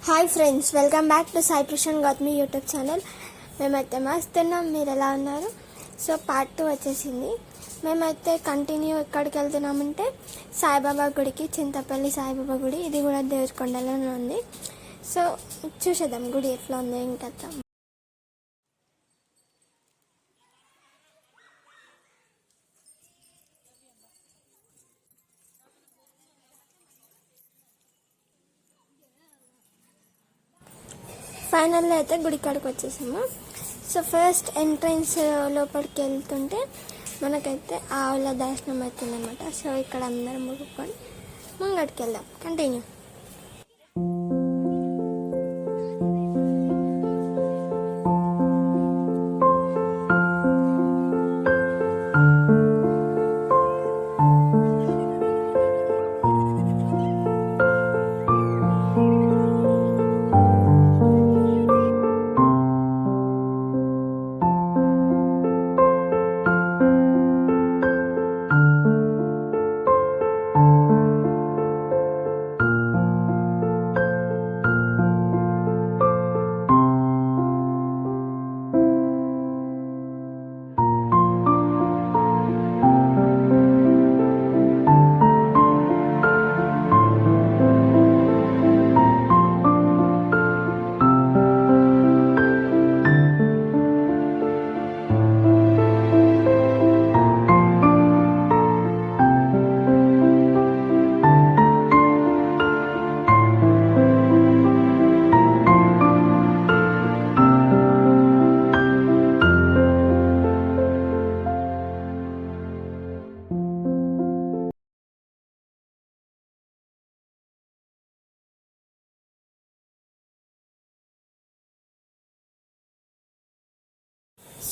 Hi friends, welcome back to Sai Prashanth Gautami YouTube channel. మేమైతే మస్తున్నాం, మీరు ఎలా ఉన్నారు? సో పార్ట్ 2 వచ్చేసింది. మేమైతే కంటిన్యూ ఎక్కడికి వెళ్తున్నామంటే సాయిబాబా గుడికి, చింతపల్లి సాయిబాబా గుడి. ఇది కూడా దేవరకొండలోనే ఉంది. సో చూసేద్దాం గుడి ఎట్లా ఉంది ఇంకా. ఫైనల్లో అయితే గుడి కాడికి వచ్చేసాము. సో ఫస్ట్ ఎంట్రన్స్ లోపలికి వెళ్తుంటే మనకైతే ఆవుల దర్శనం అవుతుందన్నమాట. సో ఇక్కడ అందరం మొక్కుకొని ముంగడికి వెళ్దాం. కంటిన్యూ.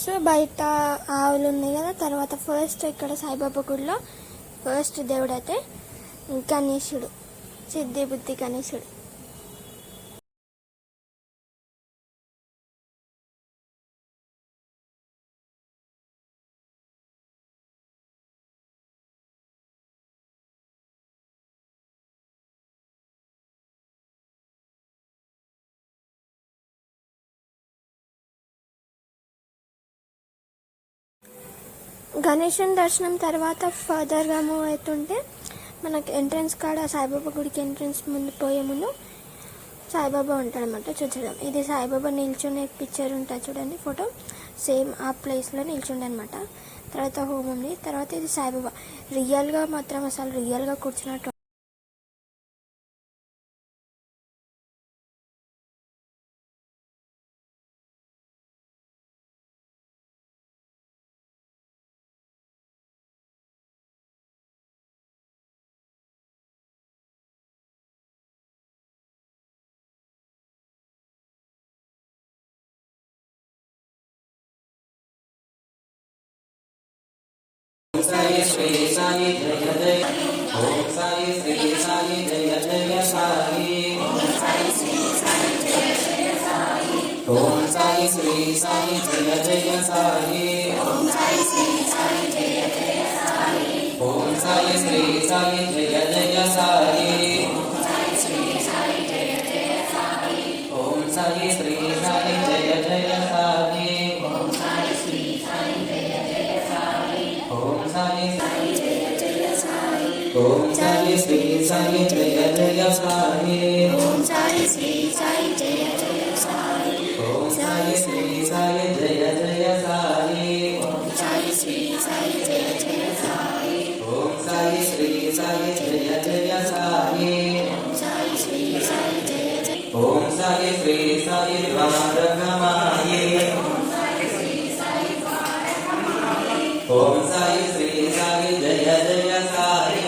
సో బయట ఆవులు ఉన్నాయి కదా. తర్వాత ఫస్ట్ ఇక్కడ సాయిబాబా గుడిలో ఫస్ట్ దేవుడు అయితే గణేశుడు, సిద్ధి బుద్ధి గణేశుడు. గణేశుని దర్శనం తర్వాత ఫర్దర్గా మూవ్ అవుతుంటే మనకి ఎంట్రన్స్ కాడ సాయిబాబా గుడికి ఎంట్రన్స్ ముందు పోయే ముందు సాయిబాబా ఉంటాడనమాట. చూడడం ఇది సాయిబాబా నిల్చునే పిక్చర్ ఉంటుంది చూడండి, ఫోటో సేమ్ ఆ ప్లేస్లో నిల్చుండే అనమాట. తర్వాత హోమ్ ఉంది. తర్వాత ఇది సాయిబాబా రియల్గా మాత్రం అసలు రియల్గా కూర్చున్నట్టు. సాయి శ్రీ సాయి జయ జయ ఓం సాయి శ్రీ సాయి జయ జయ సాయి ఓం సాయి శ్రీ సాయి జయ జయ సాయి ఓం సాయి శ్రీ సాయి జయ జయ సాయి ఓం సాయి శ్రీ సాయి జయ జయ సాయి ఓం సాయి శ్రీ సాయి జయ జయ సాయి ఓం సాయి శ్రీ సాయి జయ జయ సాయి ఓం సాయి శ్రీ సాయి జయ జయ సాయి ఓం సాయి శ్రీ సాయి జయ జయ సాయి ఓం సాయి సాయి జయ జయ సాయి ఓం సాయి శ్రీ సాయి జయ జయ సాయి ఓం సాయి శ్రీ సాయి జయ జయ సాయి ఓం సాయి శ్రీ సాయి జయ జయ సాయి ఓం సాయి శ్రీ సాయి జయ జయ సాయి ఓం సాయి శ్రీ సాయి జయ జయ సాయి ఓం సాయి శ్రీ సాయి జయ జయ ఓం సాయి శ్రీ సాయి ద్వారకమాయే ఓం సాయి శ్రీ సాయి ద్వారకమాయే ఓం సాయి శ్రీ సాయి జయ జయ సాయి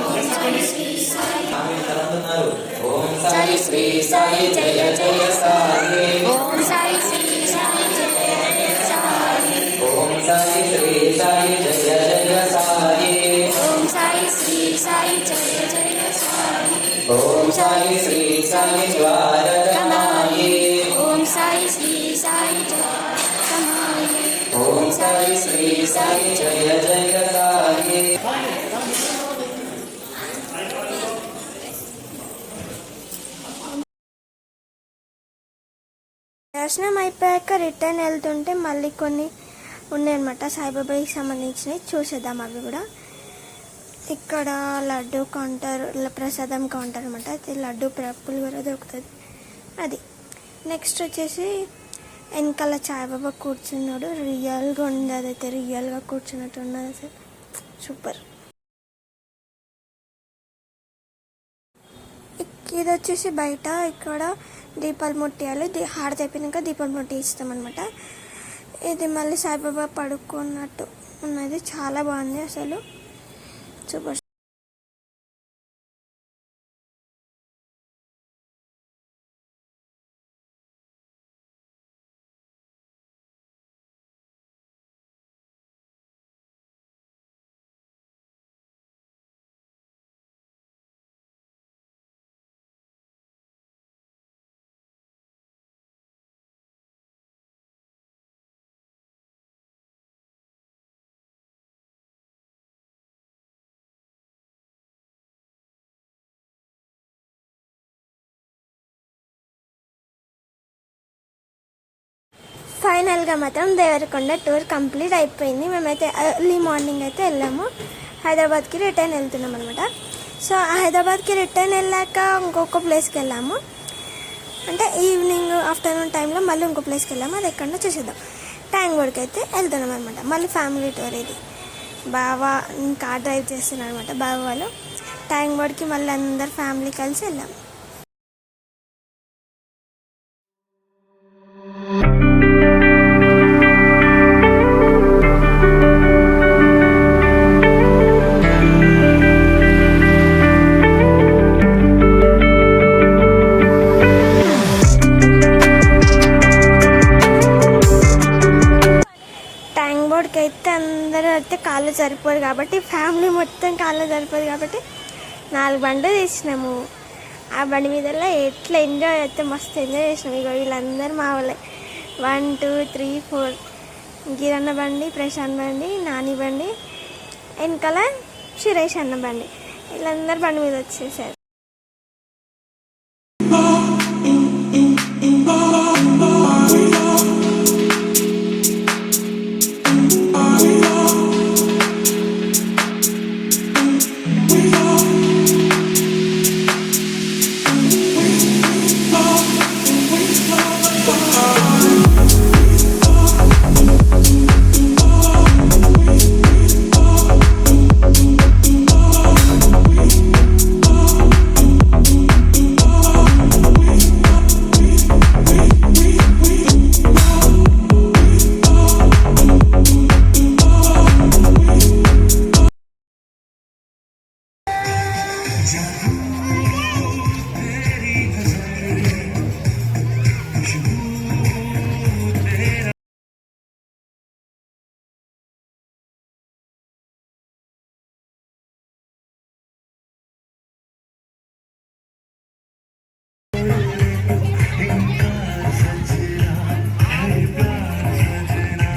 ఓం సాయి శ్రీ సాయి అంటున్నారు. ఓం సాయి శ్రీ సాయి జయ జయ సాయి ఓం సాయి శ్రీ సాయి జయ జయ సాయి ఓం సాయి శ్రీ సాయి జయ జయ సాయి ఓం సాయి శ్రీ సాయి జయ జయ సాయి ఓం సాయి శ్రీ సాయి ద్వారకమాయే ఓం సాయి శ్రీ సాయి ద్వారకమాయే ఓం సాయి శ్రీ సాయి జయ జయ సాయి. దర్శనం అయిపోయాక రిటర్న్ వెళ్తుంటే మళ్ళీ కొన్ని ఉన్నాయన్నమాట సాయిబాబాకి సంబంధించినవి, చూసేద్దాం అవి కూడా. ఇక్కడ లడ్డు కౌంటర్, ప్రసాదం కౌంటర్ అనమాట. అది లడ్డు పులిహోర దొరుకుతుంది అది. నెక్స్ట్ వచ్చేసి వెనకాల సాయిబాబా కూర్చున్నాడు, రియల్గా ఉంది. అదైతే రియల్గా కూర్చున్నట్టు ఉన్నది, అసలు సూపర్. ఇది వచ్చేసి బయట ఇక్కడ దీపాలు ముట్టియాలి, హారతి అయిపోయినాక దీపాలు ముట్టి ఇస్తామన్నమాట. ఇది మళ్ళీ సాయిబాబా పడుకున్నట్టు ఉన్నది, చాలా బాగుంది అసలు, సూపర్. ఫైనల్గా మాత్రం దేవరకొండ టూర్ కంప్లీట్ అయిపోయింది. మేమైతే ఎర్లీ మార్నింగ్ అయితే వెళ్ళాము, హైదరాబాద్కి రిటర్న్ వెళ్తున్నాం అనమాట. సో హైదరాబాద్కి రిటర్న్ వెళ్ళాక ఇంకొక ప్లేస్కి వెళ్ళాము, అంటే ఈవినింగ్ ఆఫ్టర్నూన్ టైంలో మళ్ళీ ఇంకో ప్లేస్కి వెళ్ళాము. అది ఎక్కడో చూసేద్దాం. ట్యాంక్ బోర్డ్కి అయితే వెళ్తున్నాం అనమాట. మళ్ళీ ఫ్యామిలీ టూర్ ఇది. బావా కార్ డ్రైవ్ చేస్తున్నారు అనమాట, బావ వాళ్ళు. ట్యాంక్ బోర్డ్కి మళ్ళీ అందరు ఫ్యామిలీ కలిసి వెళ్ళాము. అయితే అందరూ అయితే కాళ్ళు సరిపోదు కాబట్టి, ఫ్యామిలీ మొత్తం కాళ్ళు సరిపోదు కాబట్టి 4 బండ్లు తీసినాము. ఆ బండి మీద ఎట్లా ఎంజాయ్ అయితే మస్తు ఎంజాయ్ చేసినాం. ఇక వీళ్ళందరూ మా వాళ్ళే. 1 2 3 4 గిరన్న బండి, ప్రశాంత్ బండి, నాని బండి, వెనకాల సురేష్ అన్న బండి, వీళ్ళందరూ బండి మీద వచ్చేసారు.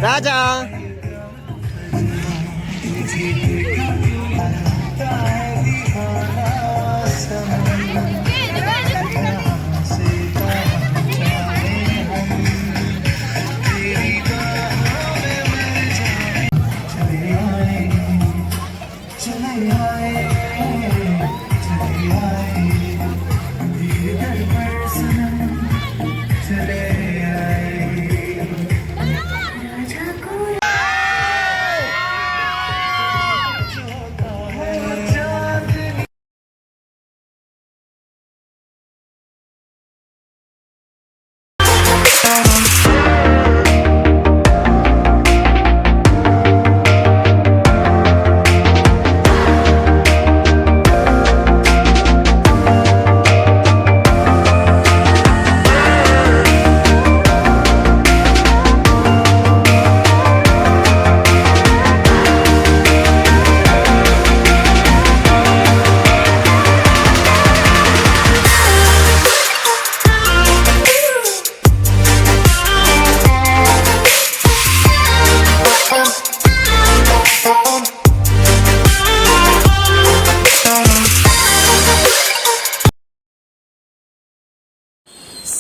రాజా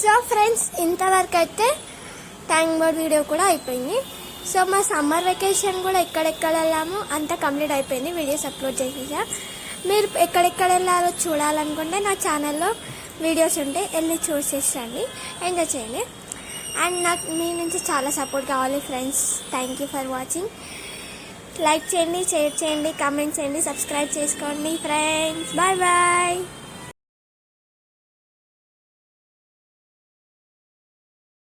సో ఫ్రెండ్స్, ఇంతవరకు అయితే ట్యాంక్ బోర్డ్ వీడియో కూడా అయిపోయింది. సో మా సమ్మర్ వెకేషన్ కూడా ఎక్కడెక్కడ వెళ్ళామో అంతా కంప్లీట్ అయిపోయింది, వీడియోస్ అప్లోడ్ చేసేసా. మీరు ఎక్కడెక్కడ వెళ్ళాలో చూడాలనుకుంటే నా ఛానల్లో వీడియోస్ ఉంటే వెళ్ళి చూసేసండి, ఎంజాయ్ చేయండి. అండ్ నాకు మీ నుంచి చాలా సపోర్ట్ కావాలి friends. Thank you for watching. Like చేయండి, షేర్ చేయండి, కామెంట్ చేయండి, సబ్స్క్రైబ్ చేసుకోండి ఫ్రెండ్స్. Bye bye.